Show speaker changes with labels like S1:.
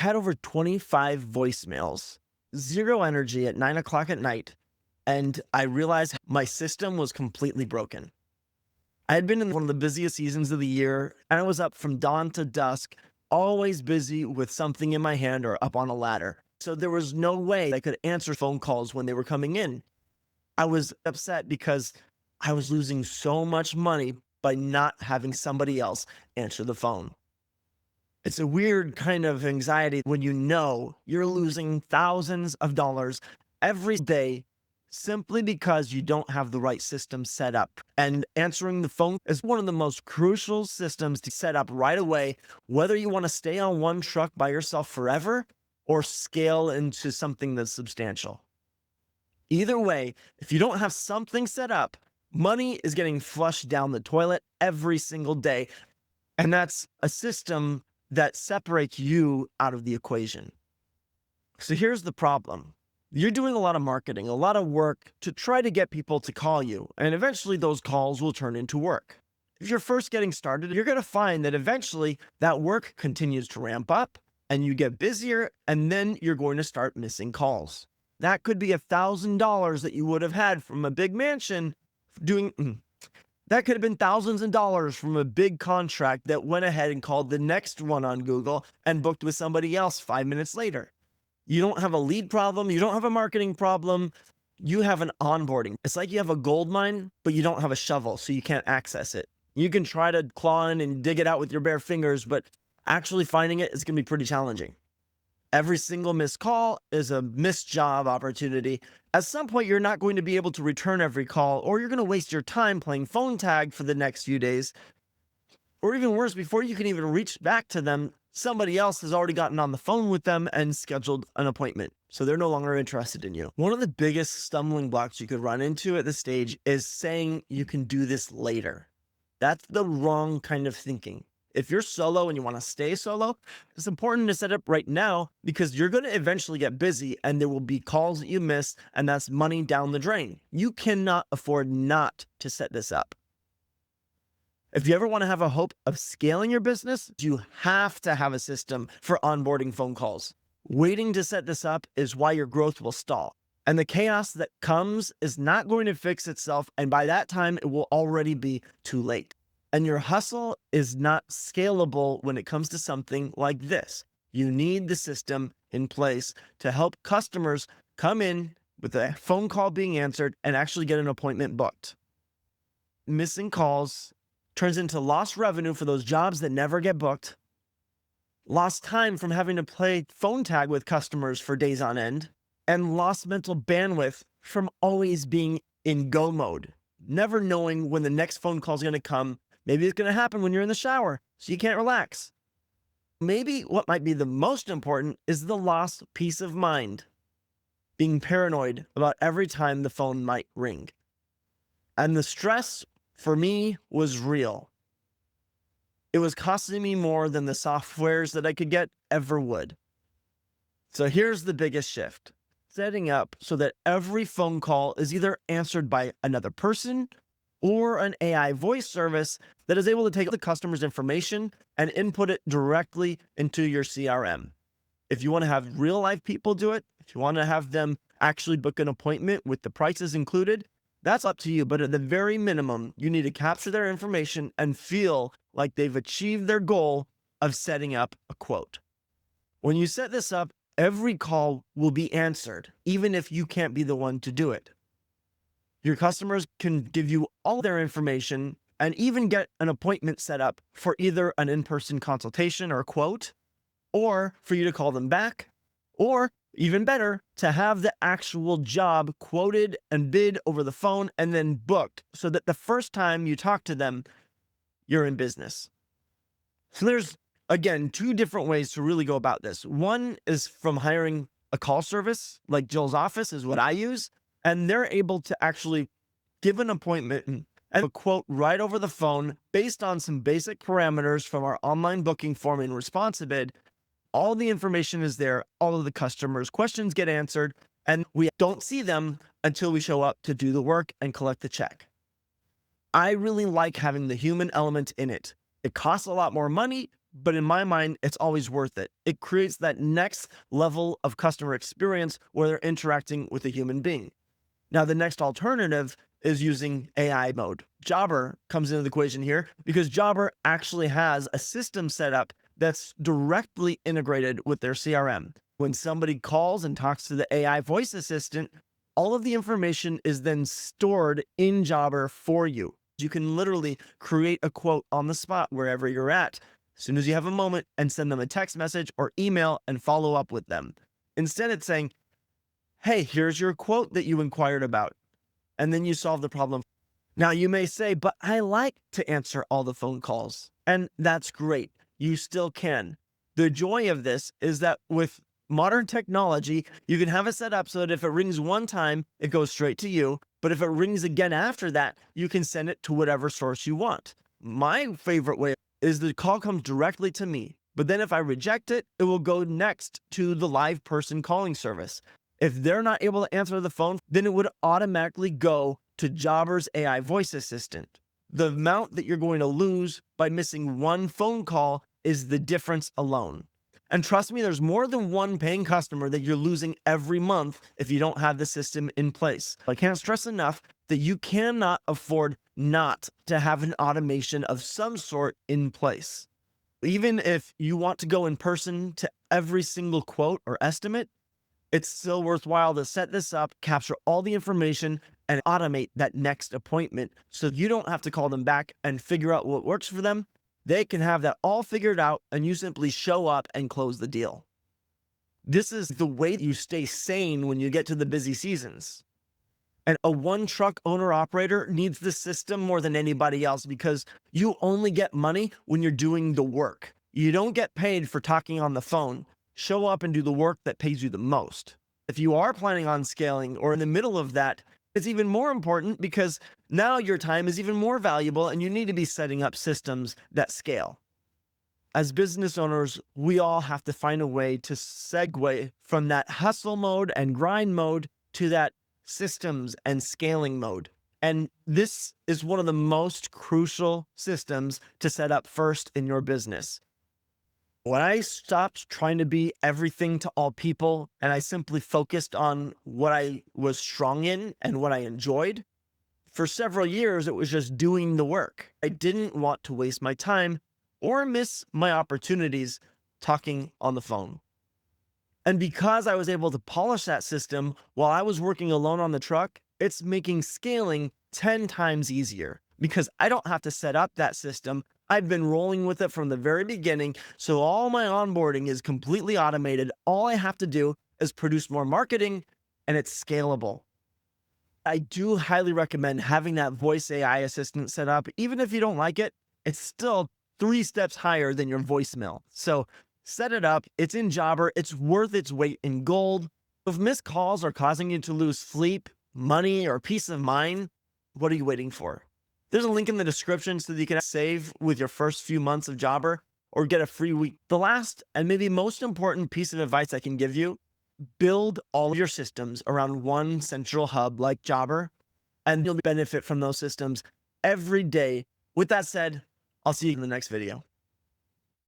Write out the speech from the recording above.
S1: had over 25 voicemails, zero energy at 9 o'clock at night, and I realized my system was completely broken. I had been in one of the busiest seasons of the year, and I was up from dawn to dusk, always busy with something in my hand or up on a ladder. So there was no way I could answer phone calls when they were coming in. I was upset because I was losing so much money by not having somebody else answer the phone. It's a weird kind of anxiety when you know you're losing thousands of dollars every day simply because you don't have the right system set up. And answering the phone is one of the most crucial systems to set up right away, whether you want to stay on one truck by yourself forever or scale into something that's substantial. Either way, if you don't have something set up, money is getting flushed down the toilet every single day. And that's a system that separates you out of the equation. So here's the problem. You're doing a lot of marketing, a lot of work to try to get people to call you, and eventually those calls will turn into work. If you're first getting started, you're going to find that eventually that work continues to ramp up and you get busier, and then you're going to start missing calls. That could be $1,000 that you would have had from a big mansion doing that could have been thousands of dollars from a big contract that went ahead and called the next one on Google and booked with somebody else 5 minutes later. You don't have a lead problem. You don't have a marketing problem. You have an onboarding. It's like you have a gold mine, but you don't have a shovel, so you can't access it. You can try to claw in and dig it out with your bare fingers, but actually finding it is going to be pretty challenging. Every single missed call is a missed job opportunity. At some point, you're not going to be able to return every call, or you're going to waste your time playing phone tag for the next few days. Or even worse, before you can even reach back to them, somebody else has already gotten on the phone with them and scheduled an appointment. So they're no longer interested in you. One of the biggest stumbling blocks you could run into at this stage is saying you can do this later. That's the wrong kind of thinking. If you're solo and you want to stay solo, it's important to set up right now because you're going to eventually get busy and there will be calls that you miss, and that's money down the drain. You cannot afford not to set this up. If you ever want to have a hope of scaling your business, you have to have a system for onboarding phone calls. Waiting to set this up is why your growth will stall. And the chaos that comes is not going to fix itself, and by that time, it will already be too late. And your hustle is not scalable when it comes to something like this. You need the system in place to help customers come in with a phone call being answered and actually get an appointment booked. Missing calls turns into lost revenue for those jobs that never get booked, lost time from having to play phone tag with customers for days on end, and lost mental bandwidth from always being in go mode, never knowing when the next phone call is going to come. Maybe it's going to happen when you're in the shower, so you can't relax. Maybe what might be the most important is the lost peace of mind, being paranoid about every time the phone might ring. And the stress for me was real. It was costing me more than the softwares that I could get ever would. So here's the biggest shift: setting up so that every phone call is either answered by another person or an AI voice service that is able to take the customer's information and input it directly into your CRM. If you want to have real life people do it, if you want to have them actually book an appointment with the prices included, that's up to you. But at the very minimum, you need to capture their information and feel like they've achieved their goal of setting up a quote. When you set this up, every call will be answered, even if you can't be the one to do it. Your customers can give you all their information and even get an appointment set up for either an in-person consultation or a quote, or for you to call them back, or even better, to have the actual job quoted and bid over the phone and then booked so that the first time you talk to them, you're in business. So there's, again, two different ways to really go about this. One is from hiring a call service, like Jill's Office is what I use, and they're able to actually give an appointment and a quote right over the phone based on some basic parameters from our online booking form in ResponsiBid. All the information is there, all of the customers' questions get answered, and we don't see them until we show up to do the work and collect the check. I really like having the human element in it. It costs a lot more money, but in my mind, it's always worth it. It creates that next level of customer experience where they're interacting with a human being. Now, the next alternative is using AI mode. Jobber comes into the equation here because Jobber actually has a system set up that's directly integrated with their CRM. When somebody calls and talks to the AI voice assistant, all of the information is then stored in Jobber for you. You can literally create a quote on the spot wherever you're at, as soon as you have a moment, and send them a text message or email and follow up with them. Instead, it's saying, hey, here's your quote that you inquired about. And then you solve the problem. Now, you may say, but I like to answer all the phone calls. And that's great. You still can. The joy of this is that with modern technology, you can have it set up so that if it rings one time, it goes straight to you. But if it rings again after that, you can send it to whatever source you want. My favorite way is the call comes directly to me. But then if I reject it, it will go next to the live person calling service. If they're not able to answer the phone, then it would automatically go to Jobber's AI voice assistant. The amount that you're going to lose by missing one phone call is the difference alone. And trust me, there's more than one paying customer that you're losing every month if you don't have the system in place. I can't stress enough that you cannot afford not to have an automation of some sort in place. Even if you want to go in person to every single quote or estimate, it's still worthwhile to set this up, capture all the information, and automate that next appointment so you don't have to call them back and figure out what works for them. They can have that all figured out, and you simply show up and close the deal. This is the way you stay sane when you get to the busy seasons. And a one-truck owner-operator needs the system more than anybody else because you only get money when you're doing the work. You don't get paid for talking on the phone. Show up and do the work that pays you the most. If you are planning on scaling or in the middle of that, it's even more important because now your time is even more valuable and you need to be setting up systems that scale. As business owners, we all have to find a way to segue from that hustle mode and grind mode to that systems and scaling mode. And this is one of the most crucial systems to set up first in your business. When I stopped trying to be everything to all people and I simply focused on what I was strong in and what I enjoyed, for several years, it was just doing the work. I didn't want to waste my time or miss my opportunities talking on the phone. And because I was able to polish that system while I was working alone on the truck, it's making scaling 10 times easier because I don't have to set up that system. I've been rolling with it from the very beginning, so all my onboarding is completely automated. All I have to do is produce more marketing, and it's scalable. I do highly recommend having that voice AI assistant set up. Even if you don't like it, it's still 3 steps higher than your voicemail. So set it up. It's in Jobber. It's worth its weight in gold. If missed calls are causing you to lose sleep, money, or peace of mind, what are you waiting for? There's a link in the description so that you can save with your first few months of Jobber or get a free week. The last and maybe most important piece of advice I can give you, build all of your systems around one central hub like Jobber, and you'll benefit from those systems every day. With that said, I'll see you in the next video.